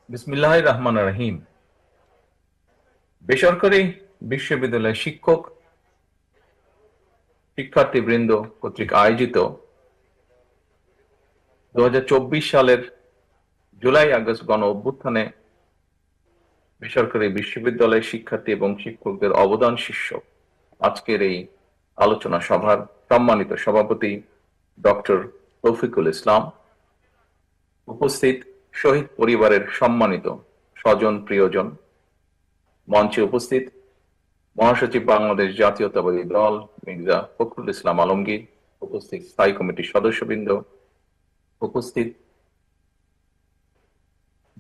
বিসমিল্লাহির রহমানির রহিম। বেসরকারি বিশ্ববিদ্যালয়ের শিক্ষার্থীবৃন্দ কর্তৃক আয়োজিত 2024 সালের জুলাই আগস্ট গণ অভ্যুত্থানে বেসরকারি বিশ্ববিদ্যালয়ের শিক্ষার্থী এবং শিক্ষকদের অবদান শীর্ষক আজকের এই আলোচনা সভার সম্মানিত সভাপতি ডক্টর তৌফিকুল ইসলাম, উপস্থিত শহীদ পরিবারের সম্মানিত স্বজন প্রিয়জন, মঞ্চে উপস্থিত মহাসচিব বাংলাদেশ জাতীয়তাবাদী দল মির্জা ফখরুল ইসলাম আলমগীর, উপস্থিত স্থায়ী কমিটির সদস্যবৃন্দ, উপস্থিত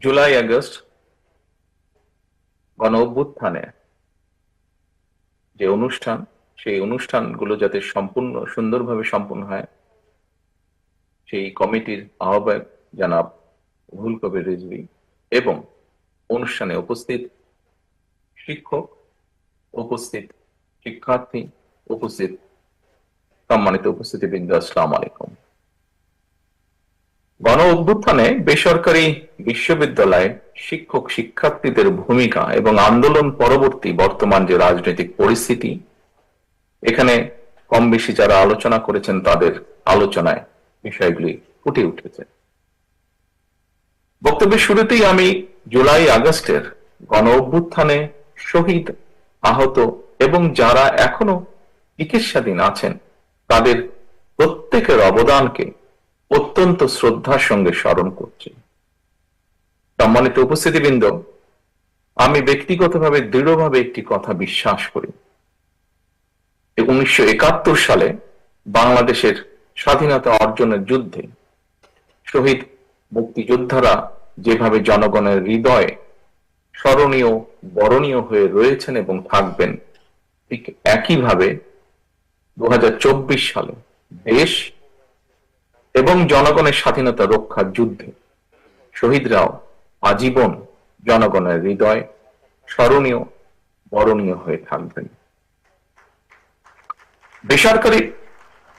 জুলাই আগস্ট গণ অভ্যুত্থানে যে অনুষ্ঠান, সেই অনুষ্ঠানগুলো যাতে সুন্দরভাবে সম্পূর্ণ হয়, সেই কমিটির আহ্বায়ক জনাব রুহুল কবির রিজভী এবং অনুষ্ঠানে উপস্থিত শিক্ষক, উপস্থিত শিক্ষার্থী, উপস্থিত সম্মানিত উপস্থিতিবৃন্দ, আসসালামু আলাইকুম। গণ অভ্যুত্থানে বেসরকারি বিশ্ববিদ্যালয়ে শিক্ষক শিক্ষার্থীদের ভূমিকা এবং আন্দোলন পরবর্তী বর্তমান যে রাজনৈতিক পরিস্থিতি, এখানে কম বেশি যারা আলোচনা করেছেন তাদের আলোচনায় বিষয়গুলি ফুটে উঠেছে। বক্তব্যের শুরুতেই আমি জুলাই আগস্টের গণ অভ্যুত্থানে শহীদ, আহত এবং যারা এখনো চিকিৎসাধীন আছেন তাদের প্রত্যেকের অবদানকে অত্যন্ত শ্রদ্ধার সঙ্গে স্মরণ করছি। সম্মানিত উপস্থিতিবৃন্দ, আমি ব্যক্তিগতভাবে দৃঢ়ভাবে একটি কথা বিশ্বাস করি। 1971 সালে বাংলাদেশের স্বাধীনতা অর্জনের যুদ্ধে শহীদ মুক্তিযোদ্ধারা যেভাবে জনগণের হৃদয়ে স্মরণীয়, বরণীয় হয়ে রয়েছেন এবং থাকবেন, ঠিক একইভাবে 2024 সালে দেশ এবং জনগণের স্বাধীনতা রক্ষার যুদ্ধে শহীদরাও আজীবন জনগণের হৃদয় স্মরণীয়, বরণীয় হয়ে থাকবেন।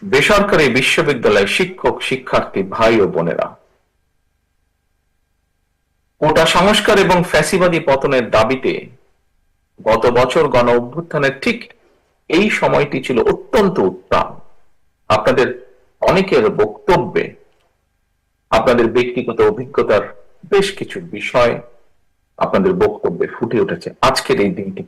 বেসরকারি বিশ্ববিদ্যালয়ের শিক্ষক শিক্ষার্থী ভাই ও বোনেরা, কোটা সংস্কার এবং ফ্যাসিবাদী পতনের দাবিতে গত বছর গণ অভ্যুত্থানের ঠিক এই সময়টি ছিল অত্যন্ত উত্তাপ। আপনাদের অনেকের বক্তব্যে আপনাদের ব্যক্তিগত অভিজ্ঞতার বেশ কিছু বিষয় আপনাদের বক্তব্যে ফুটে উঠেছে আজকের এই দিনটি।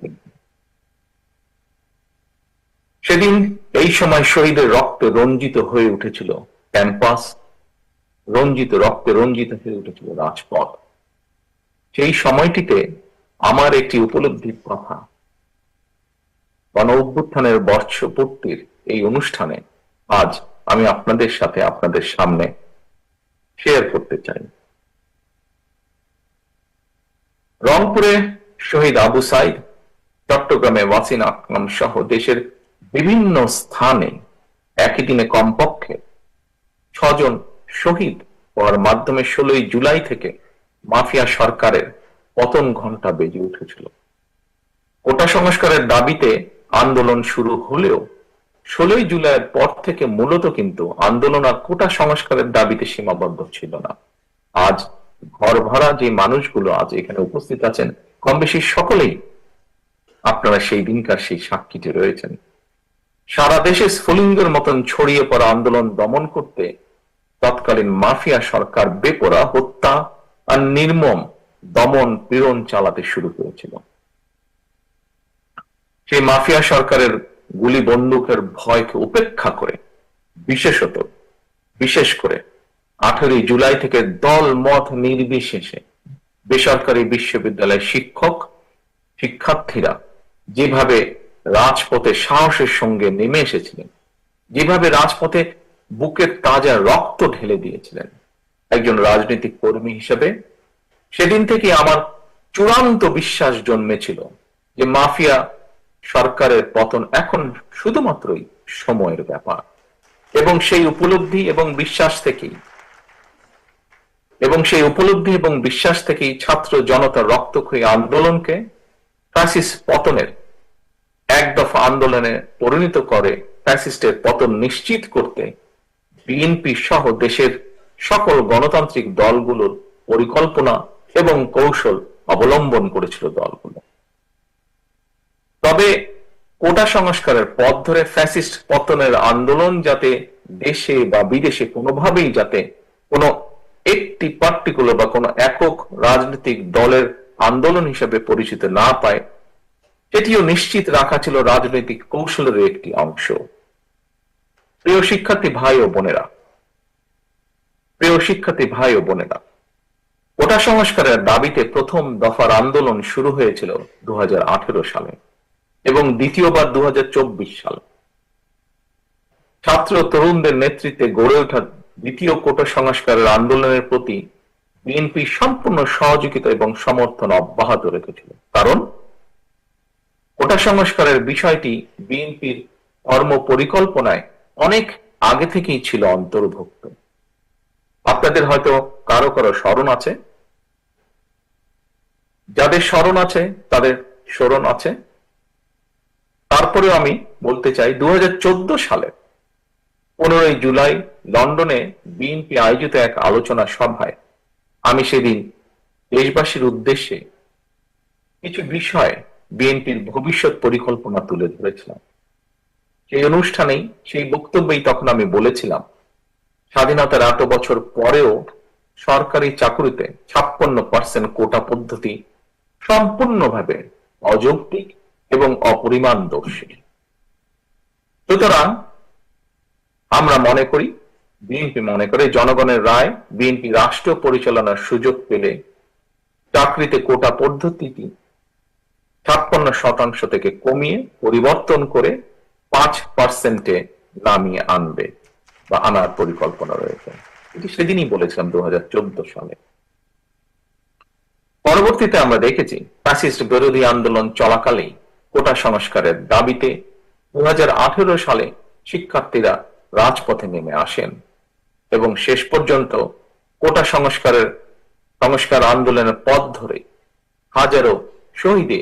সেদিন এই সময় শহীদের রক্তে রঞ্জিত হয়ে উঠেছিল ক্যাম্পাস, রক্তে রঞ্জিত হয়ে উঠেছিল রাজপথ। সেই সময়টিতে আমার একটি উপলব্ধির কথা গণ অভ্যুত্থানের বর্ষপূর্তির এই অনুষ্ঠানে আজ আমি আপনাদের সাথে, আপনাদের সামনে শেয়ার করতে চাই। রংপুরে শহীদ আবু সাইদ, চট্টগ্রামে ওয়াসিম আকরাম সহ দেশের বিভিন্ন স্থানে একই দিনে কমপক্ষে 6 জন শহীদ হওয়ার মাধ্যমে 16 জুলাই থেকে মাফিয়া সরকারের পতন ঘণ্টা বেজে উঠেছিল। কোটা সংস্কারের দাবিতে আন্দোলন শুরু হলেও 16 জুলাইয়ের পর থেকে মূলত কিন্তু আন্দোলন আর কোটা সংস্কারের দাবিতে সীমাবদ্ধ ছিল না। আজ ঘর ভরা যে মানুষগুলো আজ এখানে উপস্থিত আছেন, কম বেশি সকলেই আপনারা সেই দিনকার সেই সাক্ষীতে রয়েছেন। সারা দেশে স্ফুলিঙ্গের মতন ছড়িয়ে পড়া আন্দোলন দমন করতে তৎকালীন মাফিয়া সরকার বেপরোয়া হত্যা আর নির্মম দমন পীড়ন চালাতে শুরু করেছিল। সেই মাফিয়া সরকারের গুলি বন্দুকের ভয়কে উপেক্ষা করে বিশেষ করে 18 জুলাই থেকে দল মত নির্বিশেষে বেসরকারি বিশ্ববিদ্যালয়ের শিক্ষক শিক্ষার্থীরা যেভাবে রাজপথে সাহসের সঙ্গে নেমে এসেছিলেন, যেভাবে রাজপথে বুকের তাজা রক্ত ঢেলে দিয়েছিলেন, একজন রাজনৈতিক কর্মী হিসেবে সেদিন থেকে আমার চূড়ান্ত বিশ্বাস জন্মেছিল যে মাফিয়া সরকারের পতন এখন শুধুমাত্রই সময়ের ব্যাপার। এবং সেই উপলব্ধি এবং বিশ্বাস থেকেই ছাত্র জনতার রক্তক্ষয়ী আন্দোলনকে ফ্যাসিস্ট পতনের এক দফা আন্দোলনে পরিণত করে ফ্যাসিস্টের পতন নিশ্চিত করতে বিএনপি সহ দেশের সকল গণতান্ত্রিক দলগুলোর পরিকল্পনা এবং কৌশল অবলম্বন করেছিল দলগুলো। তবে কোটা সংস্কারের পথ ধরে ফ্যাসিস্ট পতনের আন্দোলন যাতে দেশে বা বিদেশে কোনোভাবেই যাতে কোনো একটি পার্টিকুলার বা কোনো একক রাজনৈতিক দলের আন্দোলন হিসেবে পরিচিত না পায়, এটিও নিশ্চিত রাখা ছিল রাজনৈতিক কৌশলের একটি অংশ। প্রিয় শিক্ষার্থী ভাই ও বোনেরা, কোটা সংস্কারের দাবিতে প্রথম দফার আন্দোলন শুরু হয়েছিল 2018 সালে এবং দ্বিতীয়বার 2024 সালে। ছাত্র তরুণদের নেতৃত্বে গড়ে ওঠা দ্বিতীয় কোটা সংস্কারের আন্দোলনের প্রতি বিএনপি সম্পূর্ণ সহযোগিতা এবং সমর্থন অব্যাহত রেখেছিল, কারণ কোটা সংস্কারের বিষয়টি বিএনপির কর্ম পরিকল্পনায় অনেক আগে থেকেই ছিল অন্তর্ভুক্ত। আপনাদের হয়তো কারো কারো স্মরণ আছে, যাদের স্মরণ আছে তাদের স্মরণ আছে। তারপরেও আমি বলতে চাই 2014 সালে 15 জুলাই লন্ডনে বিএনপি আয়োজিত এক আলোচনা সভায় আমি সেদিন দেশবাসীর উদ্দেশ্যে কিছু বিষয় বিএনপির ভবিষ্যৎ পরিকল্পনা তুলে ধরেছিলাম। সেই অনুষ্ঠানেই সেই বক্তব্যেই তখন আমি বলেছিলাম, স্বাধীনতার এত বছর পরেও সরকারি চাকুরিতে 56% কোটা পদ্ধতি সম্পূর্ণভাবে অযৌক্তিক এবং অপরিমাণদর্শী। সুতরাং আমরা মনে করি, বিএনপি মনে করে, জনগণের রায় বিএনপি রাষ্ট্র পরিচালনার সুযোগ পেলে চাকরিতে কোটা পদ্ধতিটি 56% থেকে কমিয়ে পরিবর্তন করে 5% নামিয়ে আনবে বা আনার পরিকল্পনা রয়েছে। এটি সেদিনই বলেছিলাম 2014 সালে। পরবর্তীতে আমরা দেখেছি ফ্যাসিস্ট বিরোধী আন্দোলন চলাকালেই কোটা সংস্কারের দাবিতে 2018 সালে শিক্ষার্থীরা রাজপথে নেমে আসেন এবং শেষ পর্যন্ত কোটা সংস্কার আন্দোলনের পথ ধরে হাজারো শহীদে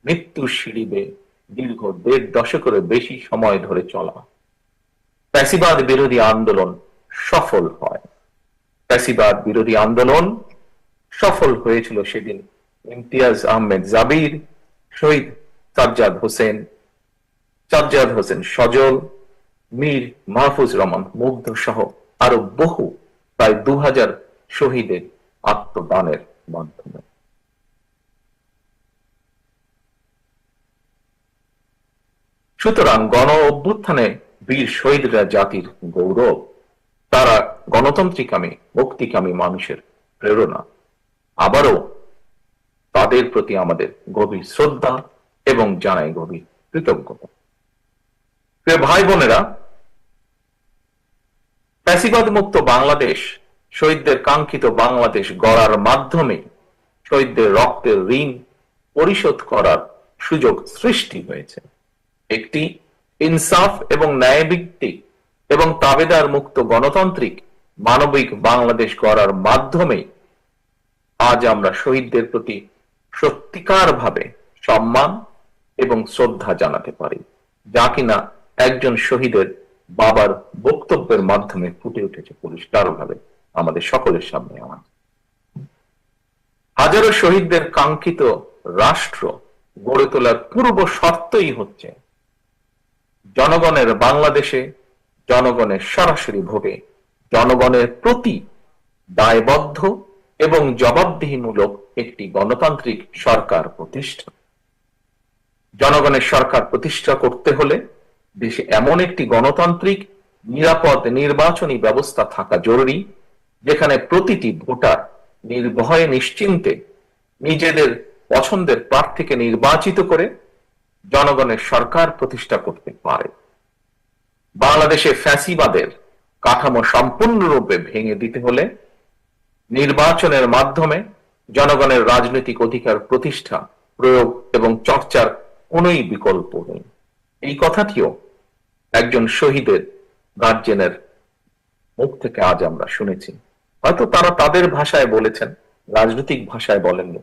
মৃত্যুর সিঁড়ি বেয়ে দীর্ঘ 1.5 দশকেরও বেশি সময় ধরে চলা ফ্যাসিবাদ বিরোধী আন্দোলন সফল হয়। ফ্যাসিবাদ বিরোধী আন্দোলন সফল হয়েছিল সেদিন ইমতিয়াজ আহমেদ জাবির, শহীদ সাজ্জাদ হোসেন সজল, মীর মাহফুজ রহমান মুগ্ধ সহ আরো বহু প্রায় 2000 শহীদের আত্মদানের মাধ্যমে। সুতরাং গণ অভ্যুত্থানে বীর শহীদরা জাতির গৌরব, তারা গণতান্ত্রিকামী মুক্তিকামী মানুষের প্রেরণা। আবারও তাদের প্রতি আমাদের গভীর শ্রদ্ধা এবং জানাই গভীর কৃতজ্ঞতা। প্রিয় ভাই বোনেরা, ফ্যাসিবাদ মুক্ত বাংলাদেশ, শহীদদের কাঙ্ক্ষিত বাংলাদেশ গড়ার মাধ্যমে শহীদদের রক্তের ঋণ পরিশোধ করার সুযোগ সৃষ্টি হয়েছে। একটি ইনসাফ এবং ন্যায়ভিত্তিক এবং তাবেদার মুক্ত গণতান্ত্রিক মানবিক বাংলাদেশ গড়ার মাধ্যমে আজ আমরা শহীদদের প্রতি সত্যিকার ভাবে সম্মান এবং শ্রদ্ধা জানাতে পারি, যা কিনা একজন শহীদের বাবার বক্তব্যের মাধ্যমে ফুটে উঠেছে পরিষ্কারভাবে আমাদের সকলের সামনে। হাজারো শহীদদের কাঙ্ক্ষিত রাষ্ট্র গড়ে তোলার পূর্ব শর্তই হচ্ছে জনগণের বাংলাদেশে জনগণের সরাসরি ভোটে জনগণের প্রতি দায়বদ্ধ এবং জবাবদিহিমূলক একটি গণতান্ত্রিক সরকার প্রতিষ্ঠা। জনগণের সরকার প্রতিষ্ঠা করতে হলে দেশে এমন একটি গণতান্ত্রিক নিরাপদ নির্বাচনী ব্যবস্থা থাকা জরুরি, যেখানে প্রতিটি ভোটার নির্ভয়ে নিশ্চিন্তে নিজেদের পছন্দের প্রার্থীকে নির্বাচিত করে জনগণের সরকার প্রতিষ্ঠা করতে পারে। বাংলাদেশে ফ্যাসিবাদের কাঠামো সম্পূর্ণরূপে ভেঙে দিতে হলে নির্বাচনের মাধ্যমে জনগণের রাজনৈতিক অধিকার প্রতিষ্ঠা, প্রয়োগ এবং চর্চার কোনই বিকল্প নেই। এই কথাটিও একজন শহীদের গার্জেনের মুখ থেকে আজ আমরা শুনেছি। হয়তো তারা তাদের ভাষায় বলেছেন, রাজনৈতিক ভাষায় বলেননি,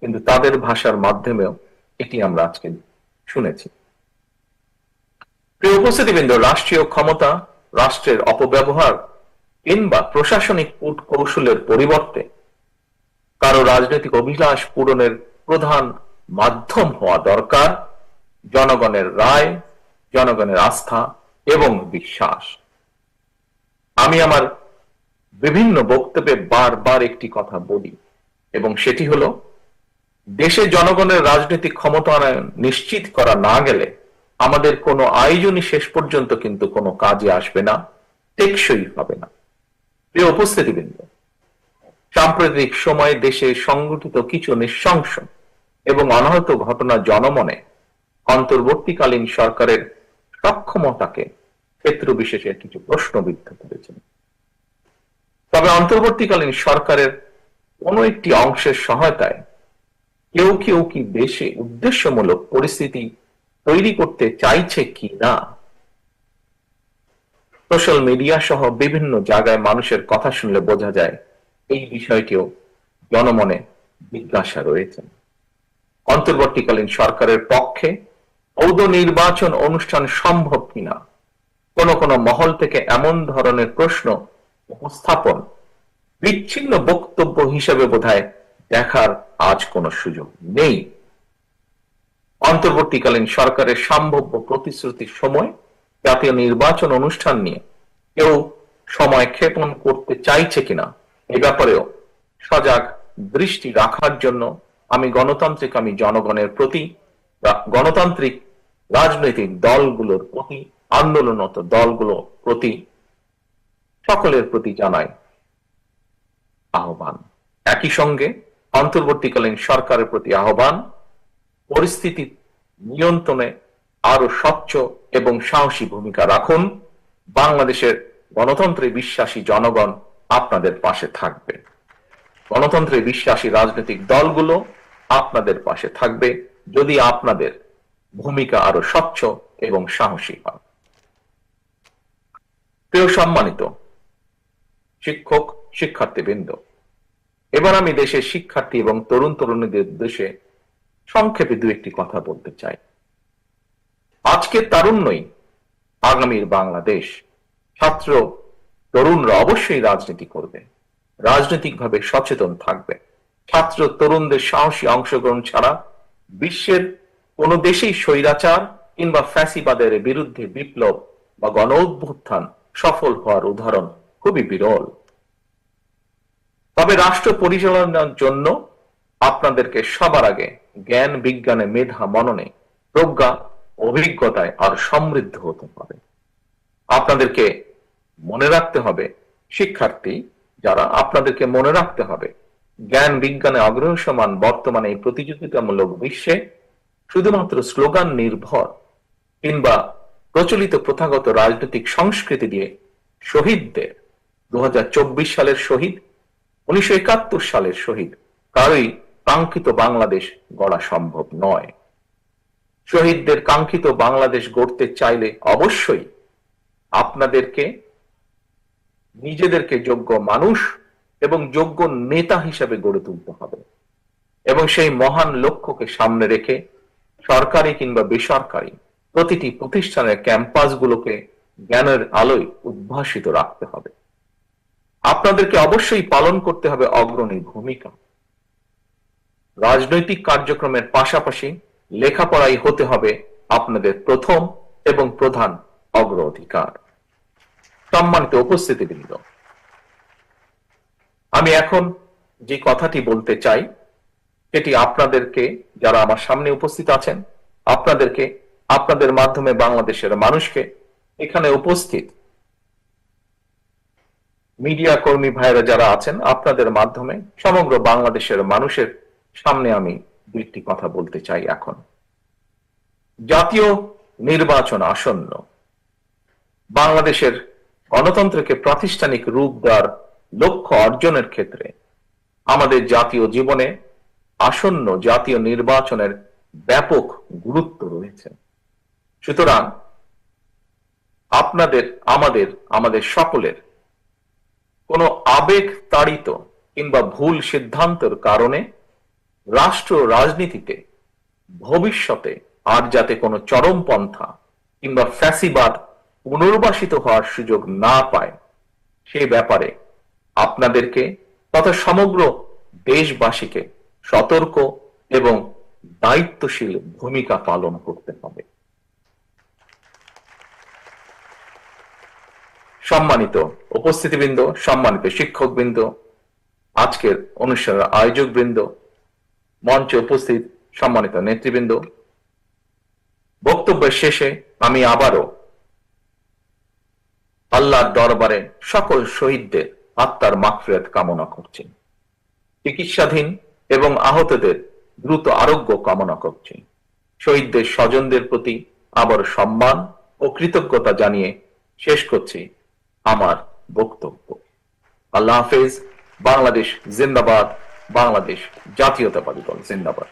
কিন্তু তাদের ভাষার মাধ্যমেও এটি আমরা আজকে শুনেছি। প্রিয় উপস্থিতিবৃন্দ, রাষ্ট্রীয় ক্ষমতা, রাষ্ট্রের অপব্যবহার কিংবা প্রশাসনিক কূট কৌশলের পরিবর্তে কারো রাজনৈতিক অভিলাষ পূরণের প্রধান মাধ্যম হওয়া দরকার জনগণের রায়, জনগণের আস্থা এবং বিশ্বাস। আমি আমার বিভিন্ন বক্তব্যে বারবার একটি কথা বলি, এবং সেটি হলো দেশে জনগণের রাজনৈতিক ক্ষমতায়ন নিশ্চিত করা না গেলে আমাদের কোনো আয়োজনই শেষ পর্যন্ত কিন্তু কোনো কাজে আসবে না, টেকসই হবে না। প্রিয় উপস্থিতিবৃন্দ, সাম্প্রতিক সময়ে দেশে সংঘটিত কিছু নৃশংস এবং অনাহত ঘটনা জনমনে অন্তর্বর্তীকালীন সরকারের সক্ষমতাকে ক্ষেত্র বিশেষে কিছু প্রশ্নবিদ্ধ করেছেন। তবে অন্তর্বর্তীকালীন সরকারের কোন একটি অংশের সহায়তায় কেউ কেউ কি দেশে উদ্দেশ্যমূলক পরিস্থিতি তৈরি করতে চাইছে কি না, সোশ্যাল মিডিয়া সহ বিভিন্ন জায়গায় মানুষের কথা শুনলে বোঝা যায় এই বিষয়টিও জনমনে জিজ্ঞাসা রয়েছে। অন্তর্বর্তীকালীন সরকারের পক্ষে পৌর নির্বাচন অনুষ্ঠান সম্ভব কিনা কোন কোন মহল থেকে এমন ধরনের প্রশ্ন উপস্থাপন বিচ্ছিন্ন বক্তব্য হিসেবে বোধহয় দেখার আজ কোনো সুযোগ নেই। অন্তর্বর্তীকালীন সরকারের সম্ভাব্য প্রতিশ্রুতির সময় জাতীয় নির্বাচন অনুষ্ঠান নিয়ে কেউ সময় ক্ষেপণ করতে চাইছে কিনা এ ব্যাপারেও সজাগ দৃষ্টি রাখার জন্য আমি জনগণের প্রতি, গণতান্ত্রিক রাজনৈতিক দলগুলোর প্রতি, আন্দোলনরত দলগুলোর প্রতি, সকলের প্রতি জানাই আহ্বান। একই সঙ্গে অন্তর্বর্তীকালীন সরকারের প্রতি আহ্বান, পরিস্থিতি নিয়ন্ত্রণে আরো স্বচ্ছ এবং সাহসী ভূমিকা রাখুন। বাংলাদেশের গণতন্ত্রে বিশ্বাসী জনগণ আপনাদের পাশে থাকবে, গণতন্ত্রে বিশ্বাসী রাজনৈতিক দলগুলো আপনাদের পাশে থাকবে যদি আপনাদের ভূমিকা আরো স্বচ্ছ এবং সাহসী হয়। প্রিয় সম্মানিত শিক্ষক শিক্ষার্থীবৃন্দ, এবার আমি দেশের শিক্ষার্থী এবং তরুণ তরুণীদের উদ্দেশ্যে সংক্ষেপে দু একটি কথা বলতে চাই। আজকের তারুণ্যই আগামীর বাংলাদেশ। ছাত্র তরুণরা অবশ্যই রাজনীতি করবে, রাজনৈতিকভাবে সচেতন থাকবে। ছাত্র তরুণদের সাহসী অংশগ্রহণ ছাড়া বিশ্বের কোন দেশেই স্বৈরাচার কিংবা ফ্যাসিবাদের বিরুদ্ধে বিপ্লব বা গণ অভ্যুত্থান সফল হওয়ার উদাহরণ খুবই বিরল। তবে রাষ্ট্র পরিচালনার জন্য আপনাদেরকে সবার আগে জ্ঞান, বিজ্ঞানে, মেধা, মননে, প্রজ্ঞা, অভিজ্ঞতায় আর সমৃদ্ধ হতে হবে। আপনাদেরকে মনে রাখতে হবে, শিক্ষার্থী যারা, আপনাদেরকে মনে রাখতে হবে জ্ঞান বিজ্ঞানে অগ্রসমান বর্তমানে এই প্রতিযোগিতামূলক বিশ্বে শুধুমাত্র স্লোগান নির্ভর কিংবা প্রচলিত প্রথাগত রাজনৈতিক সংস্কৃতি দিয়ে শহীদদের 2024 সালের শহীদ, 1971 সালের শহীদ কারোই কাঙ্ক্ষিত বাংলাদেশ গড়া সম্ভব নয়। শহীদদের কাঙ্ক্ষিত বাংলাদেশ গড়তে চাইলে অবশ্যই আপনাদেরকে নিজেদেরকে যোগ্য মানুষ এবং যোগ্য নেতা হিসেবে গড়ে তুলতে হবে, এবং সেই মহান লক্ষ্যকে সামনে রেখে সরকারি কিংবা বেসরকারি প্রতিটি প্রতিষ্ঠানের ক্যাম্পাসগুলোকে জ্ঞানের আলোয় উদ্ভাসিত রাখতে হবে। আপনাদেরকে অবশ্যই পালন করতে হবে অগ্রণী ভূমিকা। রাজনৈতিক কার্যক্রমের পাশাপাশি লেখাপড়াই হতে হবে আপনাদের প্রথম এবং প্রধান অগ্রাধিকার। সম্মানিত উপস্থিতিবৃন্দ, আমি এখন যে কথাটি বলতে চাই সেটি আপনাদেরকে, যারা আমার সামনে উপস্থিত আছেন, আপনাদেরকে, আপনাদের মাধ্যমে বাংলাদেশের মানুষকে, এখানে উপস্থিত মিডিয়া কর্মী ভাইরা যারা আছেন, আপনাদের মাধ্যমে সমগ্র বাংলাদেশের মানুষের সামনে আমি দুইটি কথা বলতে চাই। এখন জাতীয় নির্বাচন আসন্ন। বাংলাদেশের গণতন্ত্রকে প্রাতিষ্ঠানিক রূপ দেওয়ার লক্ষ্য অর্জনের ক্ষেত্রে আমাদের জাতীয় জীবনে আসন্ন জাতীয় নির্বাচনের ব্যাপক গুরুত্ব রয়েছে। সুতরাং আপনাদের, আমাদের সকলের কোনো আবেগ তাড়িত কিংবা ভুল সিদ্ধান্তের কারণে রাষ্ট্র রাজনীতিতে ভবিষ্যতে আর যাতে কোনো চরমপন্থা কিংবা ফ্যাসিবাদ পুনর্বাসিত হওয়ার সুযোগ না পায়, সে ব্যাপারে আপনাদেরকে তথা সমগ্র দেশবাসীকে সতর্ক এবং দায়িত্বশীল ভূমিকা পালন করতে হবে। সম্মানিত উপস্থিতিবৃন্দ, সম্মানিত শিক্ষকবৃন্দ, আজকের অনুষ্ঠানের আয়োজকবৃন্দ, মঞ্চে উপস্থিত সম্মানিত নেতৃবৃন্দ, বক্তব্যের শেষে আমি আবারও আল্লাহর দরবারে সকল শহীদদের আত্মার মাগফিরাত কামনা করছি, চিকিৎসাধীন এবং আহতদের দ্রুত আরোগ্য কামনা করছি। শহীদদের স্বজনদের প্রতি আবার সম্মান ও কৃতজ্ঞতা জানিয়ে শেষ করছি আমার বক্তব্য। আল্লাহ হাফেজ। বাংলাদেশ জিন্দাবাদ। বাংলাদেশ জাতীয়তাবাদী দল জিন্দাবাদ।